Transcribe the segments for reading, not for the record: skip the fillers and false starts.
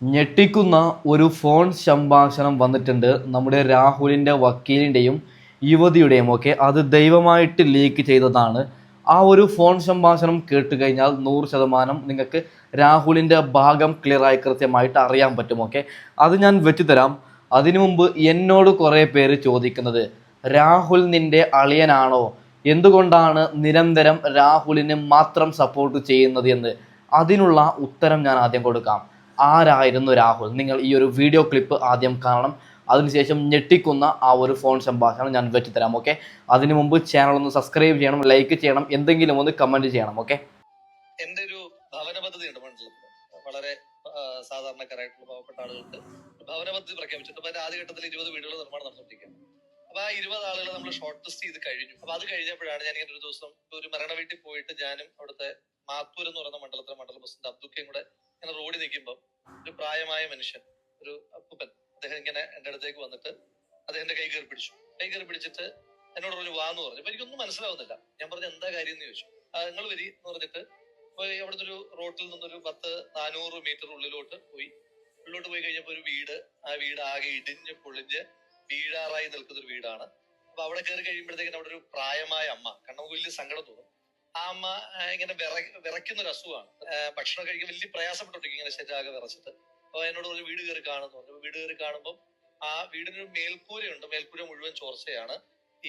ഞെട്ടിക്കുന്ന ഒരു ഫോൺ സംഭാഷണം വന്നിട്ടുണ്ട് നമ്മുടെ രാഹുലിൻ്റെ വക്കീലിൻ്റെയും യുവതിയുടെയും ഒക്കെ. അത് ദൈവമായിട്ട് ലീക്ക് ചെയ്തതാണ്. ആ ഒരു ഫോൺ സംഭാഷണം കേട്ട് കഴിഞ്ഞാൽ 100% നിങ്ങൾക്ക് രാഹുലിൻ്റെ ഭാഗം ക്ലിയറായി കൃത്യമായിട്ട് അറിയാൻ പറ്റും. ഓക്കെ, അത് ഞാൻ വെച്ചു തരാം. അതിനു മുമ്പ് എന്നോട് കുറേ പേര് ചോദിക്കുന്നത്, രാഹുൽ നിൻ്റെ അളിയനാണോ, എന്തുകൊണ്ടാണ് നിരന്തരം രാഹുലിന് മാത്രം സപ്പോർട്ട് ചെയ്യുന്നത് എന്ന്. അതിനുള്ള ഉത്തരം ഞാൻ ആദ്യം കൊടുക്കാം. ആരായിരുന്നു രാഹുൽ? നിങ്ങൾ ഈ ഒരു വീഡിയോ ക്ലിപ്പ് ആദ്യം കാണണം. അതിനുശേഷം ഞെട്ടിക്കുന്ന ആ ഒരു ഫോൺ സംഭാഷണം ഞാൻ വെച്ച് തരാം. ഓക്കെ, അതിനു മുമ്പ് ചാനൽ ഒന്ന് സബ്സ്ക്രൈബ് ചെയ്യണം, ലൈക്ക് ചെയ്യണം, എന്തെങ്കിലും ഒന്ന് കമന്റ് ചെയ്യണം. ഓക്കെ, എന്റെ ഒരു ഭവന പദ്ധതി ഉണ്ട് മണ്ഡലത്തിൽ. വളരെ സാധാരണക്കാരായിട്ടുള്ള പാവപ്പെട്ട ആളുകൾക്ക് ഭവന പദ്ധതി പ്രഖ്യാപിച്ചിട്ട് അതിന്റെ ആദ്യഘട്ടത്തിൽ 20 വീടുകൾ നിർമ്മാണം നടന്നുകൊണ്ടിരിക്കുകയാണ്. അപ്പൊ ആ 20 ആളുകൾ നമ്മൾ ഷോർട്ട് ലിസ്റ്റ് ചെയ്ത് കഴിഞ്ഞു. അപ്പൊ അത് കഴിഞ്ഞപ്പോഴാണ് ഞാൻ ഇങ്ങനെ ഒരു ദിവസം ഒരു മരണ വീട്ടിൽ പോയിട്ട് ഞാനും അവിടുത്തെ മാത്തൂർ എന്ന് പറയുന്ന മണ്ഡലത്തിലെ മണ്ഡല പ്രസിഡന്റ് അബ്ദുക്കയും കൂടെ ഇങ്ങനെ റോഡിൽ നിൽക്കുമ്പോൾ ഒരു പ്രായമായ മനുഷ്യൻ, ഒരു അപ്പൂപ്പൻ, അദ്ദേഹം ഇങ്ങനെ എന്റെ അടുത്തേക്ക് വന്നിട്ട് അദ്ദേഹത്തിന്റെ കൈ കയറി പിടിച്ചിട്ട് എന്നോട് പറഞ്ഞു വാന്ന് പറഞ്ഞു. അപ്പൊ എനിക്കൊന്നും മനസ്സിലാവുന്നില്ല. ഞാൻ പറഞ്ഞു എന്താ കാര്യം എന്ന് ചോദിച്ചു. നിങ്ങൾ വരി എന്ന് പറഞ്ഞിട്ട് അവിടുത്തെ ഒരു റോട്ടിൽ നിന്നൊരു 400 മീറ്റർ ഉള്ളിലോട്ട് പോയി കഴിഞ്ഞപ്പോ ഒരു വീട്, ആ വീട് ആകെ ഇടിഞ്ഞ് പൊളിഞ്ഞ് വീഴാറായി നിൽക്കുന്ന ഒരു വീടാണ്. അപ്പൊ അവിടെ കയറി കഴിയുമ്പോഴത്തേക്കും അവിടെ ഒരു പ്രായമായ അമ്മ, കാരണം വലിയ സങ്കടം തോന്നും. ആ അമ്മ ഇങ്ങനെ വിറയ്ക്കുന്ന ഒരു അസുഖമാണ്. ഭക്ഷണം കഴിക്കാൻ വലിയ പ്രയാസപ്പെട്ടിരിക്കും, ഇങ്ങനെ ശരീരമാകെ വിറച്ചിട്ട്. അപ്പൊ എന്നോട് ഒരു വീട് കയറി കാണുന്നു പറഞ്ഞു. വീട് കയറി കാണുമ്പോൾ ആ വീടിനൊരു മേൽക്കൂരയുണ്ട്. മേൽക്കൂര മുഴുവൻ ചോർച്ചയാണ്.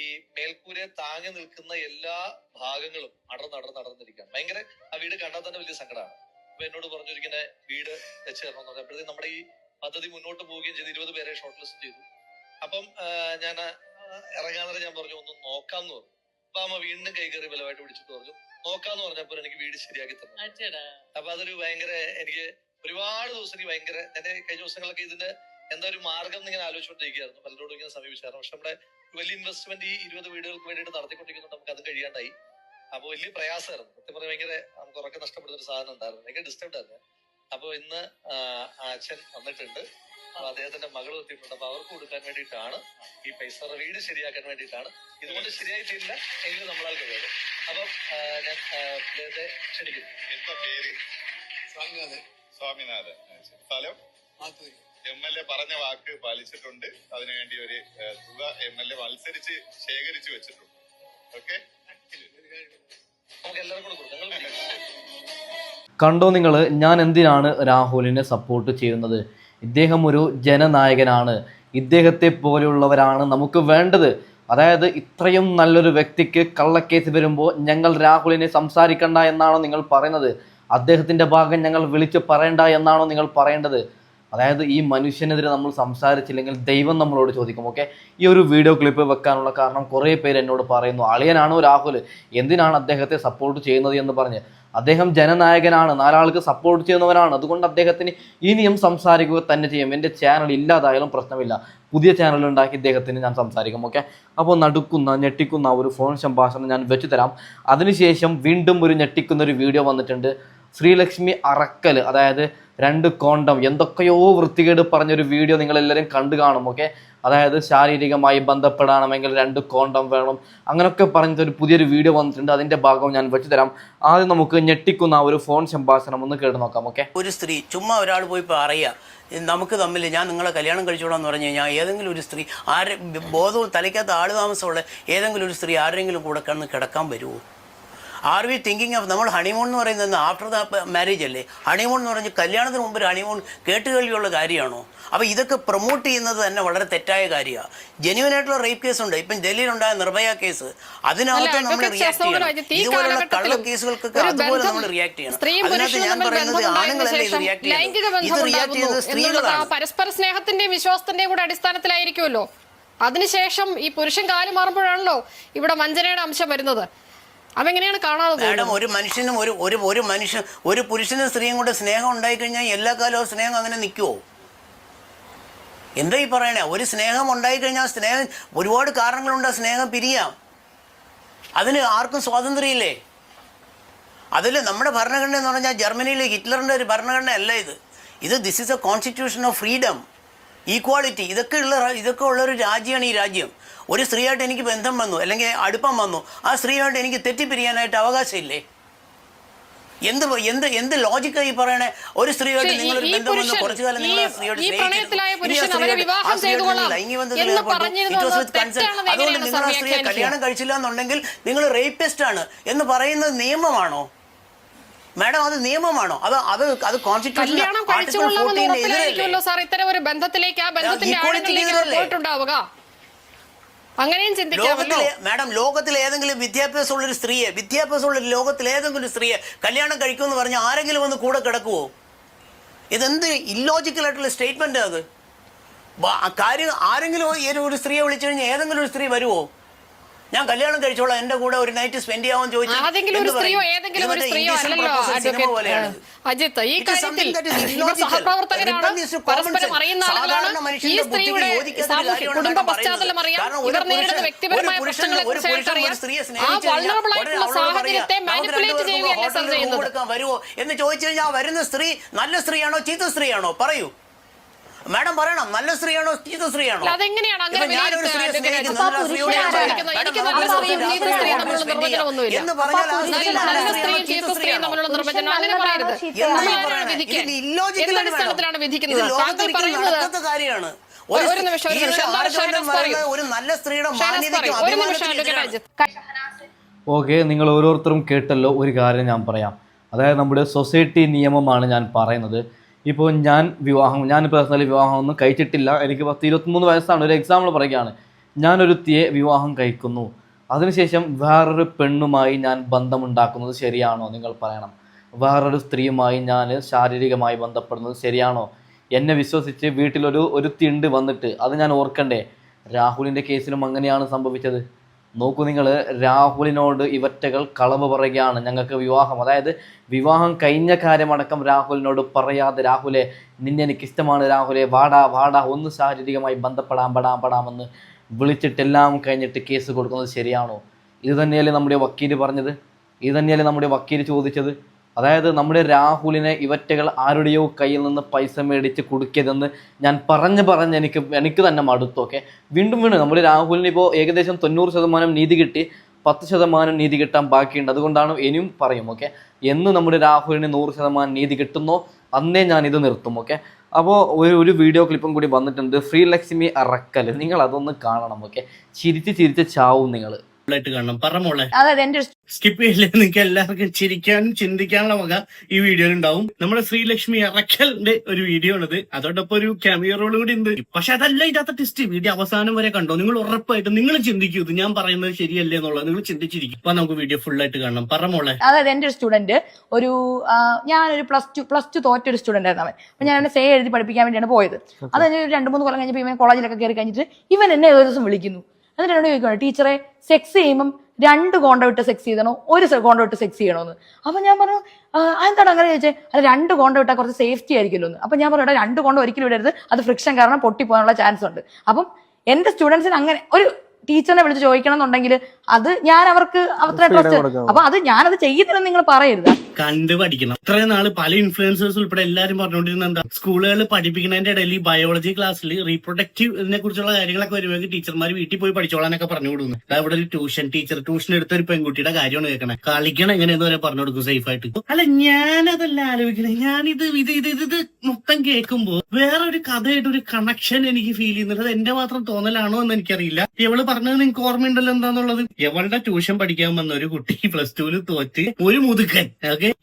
ഈ മേൽക്കൂരയെ താങ്ങി നിൽക്കുന്ന എല്ലാ ഭാഗങ്ങളും അടർന്നിരിക്കുകയാണ്. ഭയങ്കര, ആ വീട് കണ്ടാൽ തന്നെ വലിയ സങ്കടമാണ്. അപ്പൊ എന്നോട് പറഞ്ഞു ഇങ്ങനെ വീട് വെച്ച് തരണം എന്ന് പറഞ്ഞു. അപ്പോഴത്തേക്കും നമ്മുടെ ഈ പദ്ധതി മുന്നോട്ട് പോവുകയും ചെയ്ത് 20 പേരെ ഷോർട്ട് ലിസ്റ്റ് ചെയ്തു. അപ്പം ഞാൻ ഇറങ്ങാതെ ഞാൻ പറഞ്ഞു ഒന്ന് നോക്കാന്ന് പറഞ്ഞു. അപ്പൊ അമ്മ വീണ്ടും കൈ കയറി ബലമായിട്ട് പിടിച്ചിട്ട് പറഞ്ഞു നോക്കാന്ന് പറഞ്ഞപ്പോൾ എനിക്ക് വീട് ശരിയാക്കി തന്നു. അപ്പൊ അതൊരു ഭയങ്കര, എനിക്ക് ഒരുപാട് ദിവസം എനിക്ക് ഭയങ്കര, എന്റെ കഴിഞ്ഞ ദിവസങ്ങളൊക്കെ ഇതിന് എന്താ ഒരു മാർഗം ഇങ്ങനെ ആലോചിച്ചുകൊണ്ടിരിക്കുകയായിരുന്നു. പലരോടും ഇങ്ങനെ സമീപിച്ചായിരുന്നു. പക്ഷെ നമ്മുടെ വലിയ ഇൻവെസ്റ്റ്മെന്റ് ഈ 20 വീടുകൾക്ക് വേണ്ടിയിട്ട് നടത്തിക്കൊണ്ടിരിക്കുന്നുണ്ട്. നമുക്ക് അത് കഴിയാണ്ടായി. അപ്പൊ വലിയ പ്രയാസമായിരുന്നു. സത്യം പറഞ്ഞാൽ ഭയങ്കര നമുക്ക് ഉറക്കെ നഷ്ടപ്പെടുന്ന ഒരു സാധനം ഉണ്ടായിരുന്നു. ഭയങ്കര ഡിസ്റ്റർബ് ആയിരുന്നു. അപ്പൊ ഇന്ന് അച്ഛൻ വന്നിട്ടുണ്ട്. അപ്പൊ അദ്ദേഹത്തിന്റെ മകൾ എത്തിയിട്ടുണ്ട്. അപ്പൊ അവർക്ക് കൊടുക്കാൻ വേണ്ടിയിട്ടാണ് ഈ പൈസ, വീട് ശരിയാക്കാൻ വേണ്ടിയിട്ടാണ്. ഇതുകൊണ്ട് ശരിയായിട്ടില്ല എങ്കിലും നമ്മളാൽ കഴിയും. അപ്പം ഞാൻ അദ്ദേഹത്തെ ക്ഷണിക്കുന്നു. എന്താ പേര്? സ്വാമിനാഥൻ. സ്ഥലം MLA പറഞ്ഞ വാക്ക് പാലിച്ചിട്ടുണ്ട്. അതിനുവേണ്ടി ഒരു തുക MLA മത്സരിച്ച് ശേഖരിച്ചു വെച്ചിട്ടുണ്ട്. ഓക്കെ, നമുക്ക് എല്ലാവർക്കും കൊടുക്കാം. കണ്ടോ നിങ്ങൾ, ഞാൻ എന്തിനാണ് രാഹുലിനെ സപ്പോർട്ട് ചെയ്യുന്നത്? ഇദ്ദേഹം ഒരു ജനനായകനാണ്. ഇദ്ദേഹത്തെ പോലെയുള്ളവരാണ് നമുക്ക് വേണ്ടത്. അതായത് ഇത്രയും നല്ലൊരു വ്യക്തിക്ക് കള്ളക്കേസ് വരുമ്പോൾ ഞങ്ങൾ രാഹുലിനെ സംസാരിക്കണ്ട എന്നാണോ നിങ്ങൾ പറയുന്നത്? അദ്ദേഹത്തിൻ്റെ ഭാഗം ഞങ്ങൾ വിളിച്ച് പറയണ്ട എന്നാണോ നിങ്ങൾ പറയേണ്ടത്? അതായത് ഈ മനുഷ്യനെതിരെ നമ്മൾ സംസാരിച്ചില്ലെങ്കിൽ ദൈവം നമ്മളോട് ചോദിക്കും. ഓക്കെ, ഈ ഒരു വീഡിയോ ക്ലിപ്പ് വെക്കാനുള്ള കാരണം കുറേ പേര് എന്നോട് പറയുന്നു, അളിയനാണോ രാഹുൽ, എന്തിനാണ് അദ്ദേഹത്തെ സപ്പോർട്ട് ചെയ്യുന്നത് എന്ന് പറഞ്ഞ്. അദ്ദേഹം ജനനായകനാണ്, 4 ആൾക്ക് സപ്പോർട്ട് ചെയ്യുന്നവരാണ്. അതുകൊണ്ട് അദ്ദേഹത്തിന് ഇനിയും സംസാരിക്കുക തന്നെ ചെയ്യും. എൻ്റെ ചാനൽ ഇല്ലാതായാലും പ്രശ്നമില്ല, പുതിയ ചാനൽ ഉണ്ടാക്കി ഇദ്ദേഹത്തിന് ഞാൻ സംസാരിക്കും. ഓക്കെ, അപ്പോൾ ഞെട്ടിക്കുന്ന ഒരു ഫോൺ സംഭാഷണം ഞാൻ വെച്ചു തരാം. അതിനുശേഷം വീണ്ടും ഒരു ഞെട്ടിക്കുന്ന ഒരു വീഡിയോ വന്നിട്ടുണ്ട്. ശ്രീലക്ഷ്മി അറക്കൽ, അതായത് 2 കോണ്ടം എന്തൊക്കെയോ വൃത്തികേട് പറഞ്ഞൊരു വീഡിയോ നിങ്ങളെല്ലാവരും കണ്ടു കാണും. ഓക്കെ, അതായത് ശാരീരികമായി ബന്ധപ്പെടണമെങ്കിൽ 2 കോണ്ടം വേണം, അങ്ങനെയൊക്കെ പറഞ്ഞിട്ടൊരു പുതിയൊരു വീഡിയോ വന്നിട്ടുണ്ട്. അതിൻ്റെ ഭാഗം ഞാൻ വെച്ചു തരാം. ആദ്യം നമുക്ക് ഞെട്ടിക്കുന്ന ഒരു ഫോൺ സംഭാഷണം ഒന്ന് കേട്ട് നോക്കാം. ഓക്കെ, ഒരു സ്ത്രീ ചുമ്മാ ഒരാൾ പോയി പറയുക നമുക്ക് തമ്മിൽ ഞാൻ നിങ്ങളെ കല്യാണം കഴിച്ചോളാം പറഞ്ഞു കഴിഞ്ഞാൽ ഏതെങ്കിലും ഒരു സ്ത്രീ ബോധവും തലയ്ക്കകത്ത് ആൾ താമസമുള്ള ഏതെങ്കിലും ഒരു സ്ത്രീ ആരെങ്കിലും കൂടെ കിടക്കാൻ വരുമോ? ആർ വി തിങ്കിങ് ഓഫ്, നമ്മൾ ഹണിമൂൺ എന്ന് പറയുന്നത് ആഫ്റ്റർ ദ മാരേജ് അല്ലേ? ഹണിമൂൺ എന്ന് പറഞ്ഞാൽ കല്യാണത്തിന് മുമ്പ് ഹണിമൂൺ കേട്ടുകേൾവിയുള്ള കാര്യമാണോ? അപ്പോൾ ഇതൊക്കെ പ്രൊമോട്ട് ചെയ്യുന്നത് തന്നെ വളരെ തെറ്റായ കാര്യമാണ്. ജെന്യുവനായിട്ടുള്ള റേപ്പ് കേസുണ്ട്. ഇപ്പം ഡൽഹിയിലുണ്ടായ നിർഭയ കേസ്, അതിനകത്ത് നമ്മൾ റിയാക്ട് ചെയ്യണം. ഇതുപോലുള്ള കള്ള കേസുകൾക്കൊക്കെ അതുപോലെ നമ്മൾ റിയാക്ട് ചെയ്യണം. അതിനകത്ത് ഞാൻ പറയുന്നത് ആണുങ്ങളല്ലേ ഇത് റിയാക്ട് ചെയ്യുന്നത്, ഇത് റിയാക്ട് ചെയ്യുന്നത് സ്ത്രീകളാണ്. പരസ്പര സ്നേഹത്തിന്റെയും വിശ്വാസത്തിന്റെയും കൂടെ അടിസ്ഥാനത്തിലായിരിക്കുമല്ലോ. അതിനുശേഷം ഈ പുരുഷൻ കാല് മാറുമ്പോഴാണല്ലോ ഇവിടെ വഞ്ചനയുടെ അംശം വരുന്നത്. അതെങ്ങനെയാണ് കാണാതെ? മാഡം, ഒരു മനുഷ്യനും ഒരു പുരുഷനും സ്ത്രീയും കൂടെ സ്നേഹം ഉണ്ടായിക്കഴിഞ്ഞാൽ എല്ലാ കാലവും സ്നേഹം അങ്ങനെ നിൽക്കുമോ? എന്താ ഈ പറയണേ? ഒരു സ്നേഹം ഉണ്ടായിക്കഴിഞ്ഞാൽ സ്നേഹം ഒരുപാട് കാരണങ്ങളുണ്ട് സ്നേഹം പിരിയാം. അതിന് ആർക്കും സ്വാതന്ത്ര്യമില്ലേ? അതിൽ നമ്മുടെ ഭരണഘടന എന്ന് പറഞ്ഞാൽ ജർമ്മനിയിലെ ഹിറ്റ്ലറിൻ്റെ ഒരു ഭരണഘടന അല്ല ഇത്. This is A constitution of freedom, equality. ഇതൊക്കെ ഉള്ളൊരു രാജ്യമാണ് ഈ രാജ്യം. ഒരു സ്ത്രീയായിട്ട് എനിക്ക് ബന്ധം വന്നു അല്ലെങ്കിൽ അടുപ്പം വന്നു, ആ സ്ത്രീയായിട്ട് എനിക്ക് തെറ്റിപ്പിരിയാനായിട്ട് അവകാശമില്ലേ? എന്ത് എന്ത് എന്ത് ലോജിക്കായി പറയണേ? ഒരു സ്ത്രീയായിട്ട് നിങ്ങൾ ഒരു ബന്ധം വന്ന് കുറച്ചു കാലം നിങ്ങൾ ആ സ്ത്രീയോട് അതുകൊണ്ട് നിങ്ങൾ ആ സ്ത്രീയെ കല്യാണം കഴിച്ചില്ല എന്നുണ്ടെങ്കിൽ നിങ്ങൾ റേപ്പിസ്റ്റ് ആണ് എന്ന് പറയുന്നത് നിയമമാണോ മാഡം? അത് നിയമമാണോ? അത് കോൺസ്റ്റിറ്റ്യൂഷൻ അങ്ങനെയും ചിന്തിക്കാമല്ലോ മാഡം. ലോകത്തിൽ ഏതെങ്കിലും വിദ്യാഭ്യാസമുള്ള ലോകത്തിൽ ഏതെങ്കിലും സ്ത്രീയെ കല്യാണം കഴിക്കുമെന്ന് പറഞ്ഞ ആരെങ്കിലും ഒന്ന് കൂടെ കിടക്കുവോ? ഇതെന്ത് ഇല്ലോജിക്കൽ ആയിട്ടുള്ള സ്റ്റേറ്റ്മെന്റ് അത്? കാര്യം ആരെങ്കിലും ഒരു സ്ത്രീയെ വിളിച്ചു കഴിഞ്ഞാൽ ഏതെങ്കിലും ഒരു സ്ത്രീ വരുവോ? ഞാൻ കല്യാണം കഴിച്ചോളാം, എന്റെ കൂടെ ഒരു നൈറ്റ് സ്പെൻഡ് ചെയ്യാമെന്ന് ചോദിച്ചാൽ അജിത്ത്, ഈ കാര്യത്തിൽ സഹപ്രവർത്തകരാണ്, പരസ്പരം അറിയുന്ന ആളുകളാണ്. ഈ സ്ത്രീയുടെ കുടുംബ പശ്ചാത്തലം അറിയാം, ഇവർ നേരിടുന്ന വ്യക്തിപരമായ പ്രശ്നങ്ങളെ കുറിച്ചായിട്ട് അറിയാം. ആ വൾണറബിൾ ആയിട്ടുള്ള സാഹചര്യത്തെ മാനിപ്പുലേറ്റ് ചെയ്യുകയല്ലേ സർ ചെയ്യുന്നത്? വരുവോ എന്ന് ചോദിച്ചു കഴിഞ്ഞാൽ വരുന്ന സ്ത്രീ നല്ല സ്ത്രീയാണോ ചീത്ത സ്ത്രീയാണോ? പറയൂ മാഡം, പറയണം. നല്ല സ്ത്രീയാണോ ചീത്ത സ്ത്രീയാണോ? അതെങ്ങനെയാണ് അങ്ങനെ എന്ന് പറഞ്ഞാൽ കാര്യമാണ്. ഒരു നല്ല സ്ത്രീയുടെ മാന്യതയ്ക്കും അഭിമാനത്തിനും. ഓക്കെ, നിങ്ങൾ ഓരോരുത്തരും കേട്ടല്ലോ. ഒരു കാര്യം ഞാൻ പറയാം. അതായത് നമ്മുടെ സൊസൈറ്റി നിയമമാണ് ഞാൻ പറയുന്നത്. ഇപ്പോൾ ഞാൻ പേഴ്സണലി വിവാഹമൊന്നും കഴിച്ചിട്ടില്ല. എനിക്ക് 23 വയസ്സാണ്. ഒരു എക്സാമ്പിൾ പറയുകയാണ്. ഞാനൊരുത്തിയെ വിവാഹം കഴിക്കുന്നു, അതിനുശേഷം വേറൊരു പെണ്ണുമായി ഞാൻ ബന്ധമുണ്ടാക്കുന്നത് ശരിയാണോ? നിങ്ങൾ പറയണം. വേറൊരു സ്ത്രീയുമായി ഞാൻ ശാരീരികമായി ബന്ധപ്പെടുന്നത് ശരിയാണോ? എന്നെ വിശ്വസിച്ച് ഒരുത്തി ഉണ്ട് വന്നിട്ട്, അത് ഞാൻ ഓർക്കണ്ടേ? രാഹുലിൻ്റെ കേസിലും അങ്ങനെയാണ് സംഭവിച്ചത്. നോക്കൂ നിങ്ങൾ, രാഹുലിനോട് ഇവറ്റകൾ കളവ് പറയുകയാണ്. ഞങ്ങൾക്ക് അതായത് വിവാഹം കഴിഞ്ഞ കാര്യമടക്കം രാഹുലിനോട് പറയാതെ, രാഹുലെ നിന്നെ എനിക്കിഷ്ടമാണ്, രാഹുലെ വാടാ ഒന്ന് ശാരീരികമായി ബന്ധപ്പെടാമെന്ന് വിളിച്ചിട്ടെല്ലാം കഴിഞ്ഞിട്ട് കേസ് കൊടുക്കുന്നത് ശരിയാണോ? ഇത് തന്നെയല്ലേ നമ്മുടെ വക്കീൽ പറഞ്ഞത്? ഇത് തന്നെയല്ലേ നമ്മുടെ വക്കീൽ ചോദിച്ചത്? അതായത് നമ്മുടെ രാഹുലിനെ ഇവറ്റകൾ ആരുടെയോ കയ്യിൽ നിന്ന് പൈസ മേടിച്ച് കൊടുക്കരുതെന്ന് ഞാൻ പറഞ്ഞ് എനിക്ക് തന്നെ മടുത്തൊക്കെ. വീണ്ടും നമ്മുടെ രാഹുലിന് ഇപ്പോൾ ഏകദേശം 90% നീതി കിട്ടി, 10% നീതി കിട്ടാൻ ബാക്കിയുണ്ട്. അതുകൊണ്ടാണ് ഇനിയും പറയും. ഓക്കെ, എന്ന് നമ്മുടെ രാഹുലിന് 100% നീതി കിട്ടുന്നോ അന്നേ ഞാൻ ഇത് നിർത്തും. ഓക്കെ, അപ്പോൾ ഒരു വീഡിയോ ക്ലിപ്പും കൂടി വന്നിട്ടുണ്ട്. ശ്രീലക്ഷ്മി അറക്കൽ, നിങ്ങൾ അതൊന്ന് കാണണം. ഓക്കെ, ചിരിച്ച് ചാവും നിങ്ങൾ. കാണണം. പറമോളെ, സ്കിപ്പ് ചെയ്യില്ല. നിങ്ങൾക്ക് എല്ലാവർക്കും ചിരിക്കാനും ചിന്തിക്കാനുള്ള വക ഈ വീഡിയോയിൽ ഉണ്ടാവും. നമ്മുടെ ശ്രീലക്ഷ്മി അറക്കലിന്റെ ഒരു വീഡിയോ ആണിത്. അതോടൊപ്പം ഒരു ക്യാമിയോ റോൾ കൂടി ഉണ്ട്. പക്ഷെ അതല്ല ഇതിനകത്ത് ടെസ്റ്റ്. വീഡിയോ അവസാനം വരെ കണ്ടോ. നിങ്ങൾ ഉറപ്പായിട്ടും നിങ്ങൾ ചിന്തിക്കൂ, ഇത് ഞാൻ പറയുന്നത് ശരിയല്ലേ എന്നുള്ളത് നിങ്ങൾ ചിന്തിച്ചിരിക്കും. അപ്പൊ നമുക്ക് വീഡിയോ ഫുൾ ആയിട്ട് കാണണം. പറമോളെ. അതായത് എന്റെ ഒരു സ്റ്റുഡന്റ് ഞാനൊരു പ്ലസ് ടു തോറ്റൊരു സ്റ്റുഡന്റ് ആയിരുന്നു അവൻ. അപ്പൊ ഞാൻ എന്നെ സേ എഴുതി പഠിപ്പിക്കാൻ വേണ്ടിയാണ് പോയത്. അത് കഴിഞ്ഞ് 2-3 കൊല്ലം കഴിഞ്ഞപ്പോൾ ഇവൻ കോളേജിലൊക്കെ കയറി കഴിഞ്ഞിട്ട് ഇവൻ എന്നെ ഒരു ദിവസം വിളിക്കുന്നു. എന്നിട്ട് എന്നോട് ചോദിക്കണം, ടീച്ചറെ സെക്സ് ചെയ്യുമ്പം 2 കോണ്ട വിട്ട് സെക്സ് ചെയ്യണോ 1 കോണ്ട വിട്ട് സെക്സ് ചെയ്യണോന്ന്? അപ്പൊ ഞാൻ പറഞ്ഞു, എന്താണ് അങ്ങനെ ചോദിച്ചേ? അത് 2 കോണ്ട വിട്ടാൽ കുറച്ച് സേഫ്റ്റി ആയിരിക്കുമല്ലോ എന്ന്. അപ്പൊ ഞാൻ പറഞ്ഞു, 2 കോണ്ട ഒരിക്കലും വിടരുത്, അത് ഫ്രിക്ഷൻ കാരണം പൊട്ടിപ്പോകാനുള്ള ചാൻസ് ഉണ്ട്. അപ്പം എന്റെ സ്റ്റുഡൻസിന് അങ്ങനെ ഒരു ടീച്ചറിനെ വിളിച്ച് ചോദിക്കണം എന്നുണ്ടെങ്കിൽ അത് ഞാൻ അവർക്ക് അത്ര ട്രസ്റ്റ്, അപ്പൊ അത് ഞാനത് ചെയ്യുന്നില്ലെന്ന് നിങ്ങൾ പറയരുത്. കണ്ടു പഠിക്കണം. ഇത്രയും നാള് പല ഇൻഫ്ലുവൻസേഴ്സ് ഉൾപ്പെടെ എല്ലാരും പറഞ്ഞുകൊണ്ടിരുന്ന എന്താ, സ്കൂളുകളിൽ പഠിപ്പിക്കുന്നതിന്റെ ഇടയിൽ ബയോളജി ക്ലാസ്സിൽ റീപ്രൊഡക്റ്റീവിനെ കുറിച്ചുള്ള കാര്യങ്ങളൊക്കെ വരുമ്പോൾ ടീച്ചർമാർ വീട്ടിൽ പോയി പഠിച്ചോളാനൊക്കെ പറഞ്ഞു കൊടുക്കുന്നു. ഇവിടെ ഒരു ട്യൂഷൻ എടുത്ത ഒരു പെൺകുട്ടിയുടെ കാര്യമാണ് കേൾക്കണേ. കളിക്കണം എങ്ങനെയെന്ന് വരെ പറഞ്ഞു കൊടുക്കും സേഫ് ആയിട്ട്. അല്ല, ഞാനതല്ല ആലോചിക്കണേ. ഞാനിത് ഇത് മൊത്തം കേൾക്കുമ്പോ വേറൊരു കഥയായിട്ട് ഒരു കണക്ഷൻ എനിക്ക് ഫീൽ ചെയ്യുന്നത്. അത് എന്റെ മാത്രം തോന്നലാണോ എന്ന് എനിക്കറിയില്ല. ഇവള് പറഞ്ഞത് നിങ്ങൾക്ക് ഓർമ്മയുണ്ടല്ലോ എന്താന്നുള്ളത്. എവളുടെ ട്യൂഷൻ പഠിക്കാൻ വന്ന ഒരു കുട്ടി +2 തോറ്റ് ഒരു മുതുക്കൻ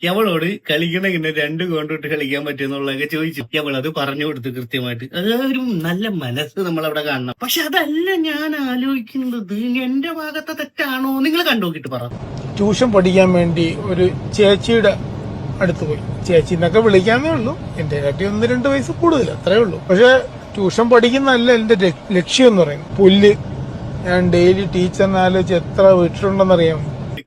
എവളോട് കളിക്കണെങ്ങനെ 2 കോണ്ടിട്ട് കളിക്കാൻ പറ്റുമെന്നുള്ളതൊക്കെ ചോദിച്ചു. എവളത് പറഞ്ഞു കൊടുത്തു കൃത്യമായിട്ട്. അത് ഒരു നല്ല മനസ്സ് നമ്മളവിടെ കാണണം. പക്ഷെ അതല്ല ഞാൻ ആലോചിക്കുന്നത്, എന്റെ ഭാഗത്തെ തെറ്റാണോ? നിങ്ങൾ കണ്ടുനോക്കിട്ട് പറ. ട്യൂഷൻ പഠിക്കാൻ വേണ്ടി ഒരു ചേച്ചിയുടെ അടുത്ത് പോയി. ചേച്ചിന്നൊക്കെ വിളിക്കാന്നേ ഉള്ളൂ, എന്റെ കാട്ടി 1-2 വയസ്സ് കൂടുതൽ, അത്രേ ഉള്ളൂ. പക്ഷെ ട്യൂഷൻ പഠിക്കുന്നതല്ല എന്റെ ലക്ഷ്യം എന്ന് പറയുന്നത്. പുല്ല് ഞാൻ ഡെയിലി ടീച്ചറിനെ ആലോചിച്ച് എത്ര വിട്ടിട്ടുണ്ടെന്നറിയാമോ?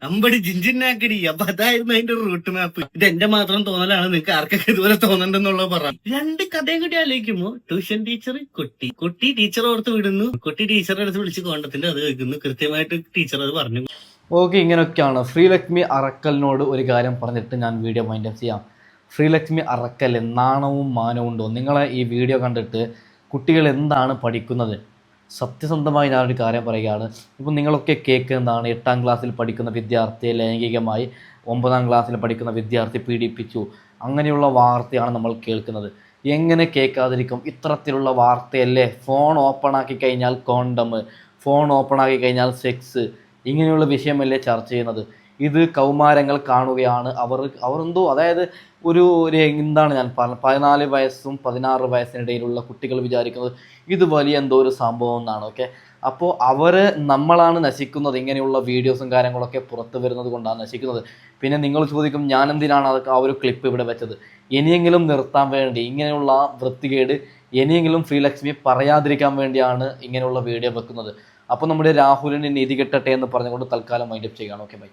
അമ്പടി ജിഞ്ചിനാക്കടി. അപ്പൊ അതായിരുന്നു അതിന്റെ റൂട്ട് മാപ്പ്. ഇത് എന്റെ മാത്രം തോന്നലാണ്, നിങ്ങൾക്ക് ആർക്കൊക്കെ ഇതുപോലെ തോന്നണ്ടെന്നുള്ളത് പറ. 2 കഥയും കൂടി ആലോചിക്കുമ്പോ ട്യൂഷൻ ടീച്ചർ കുട്ടി ടീച്ചർ ഓർത്ത് വിടുന്നു, കുട്ടി ടീച്ചറെ അടുത്ത് വിളിച്ച് കോണ്ടത്തിന്റെ അത് വെക്കുന്നു. കൃത്യമായിട്ട് ടീച്ചർ അത് പറഞ്ഞു. ഓക്കെ, ഇങ്ങനെയൊക്കെയാണ്. ശ്രീലക്ഷ്മി അറക്കലിനോട് ഒരു കാര്യം പറഞ്ഞിട്ട് ഞാൻ വീഡിയോ മൈൻഡ് അപ്പ് ചെയ്യാം. ശ്രീലക്ഷ്മി അറക്കൽ, നാണവും മാനവും ഉണ്ടോ? നിങ്ങളെ ഈ വീഡിയോ കണ്ടിട്ട് കുട്ടികൾ എന്താണ് പഠിക്കുന്നത്? സത്യസന്ധമായി ഞാനൊരു കാര്യം പറയുകയാണ്. ഇപ്പം നിങ്ങളൊക്കെ കേൾക്കുന്നതാണ് 8ാം ക്ലാസ്സിൽ പഠിക്കുന്ന വിദ്യാർത്ഥിയെ ലൈംഗികമായി 9ാം ക്ലാസ്സിൽ പഠിക്കുന്ന വിദ്യാർത്ഥി പീഡിപ്പിച്ചു, അങ്ങനെയുള്ള വാർത്തയാണ് നമ്മൾ കേൾക്കുന്നത്. എങ്ങനെ കേൾക്കാതിരിക്കും? ഇത്തരത്തിലുള്ള വാർത്തയല്ലേ. ഫോൺ ഓപ്പൺ ആക്കി കഴിഞ്ഞാൽ കോണ്ടം, ഫോൺ ഓപ്പൺ ആക്കി കഴിഞ്ഞാൽ സെക്സ്, ഇങ്ങനെയുള്ള വിഷയമല്ലേ ചർച്ച ചെയ്യുന്നത്. ഇത് കൗമാരങ്ങൾ കാണുകയാണ്. അവർ എന്തോ, അതായത് ഒരു എന്താണ് ഞാൻ പറഞ്ഞത്, 14 വയസ്സും 16 വയസ്സിനിടയിലുള്ള കുട്ടികൾ വിചാരിക്കുന്നത് ഇത് വലിയ എന്തോ ഒരു സംഭവം എന്നാണ്. ഓക്കെ, അപ്പോൾ നമ്മളാണ് നശിക്കുന്നത്. ഇങ്ങനെയുള്ള വീഡിയോസും കാര്യങ്ങളൊക്കെ പുറത്തു വരുന്നത് കൊണ്ടാണ് നശിക്കുന്നത്. പിന്നെ നിങ്ങൾ ചോദിക്കും ഞാൻ എന്തിനാണ് അതൊക്കെ ആ ഒരു ക്ലിപ്പ് ഇവിടെ വെച്ചത്. ഇനിയെങ്കിലും നിർത്താൻ വേണ്ടി, ഇങ്ങനെയുള്ള വൃത്തികേട് ഇനിയെങ്കിലും ശ്രീലക്ഷ്മി പറയാതിരിക്കാൻ വേണ്ടിയാണ് ഇങ്ങനെയുള്ള വീഡിയോ വെക്കുന്നത്. അപ്പോൾ നമ്മുടെ രാഹുലിന് നീതി കിട്ടട്ടെ എന്ന് പറഞ്ഞുകൊണ്ട് തൽക്കാലം മൈൻഡപ്പ് ചെയ്യുകയാണ്. Okay, by.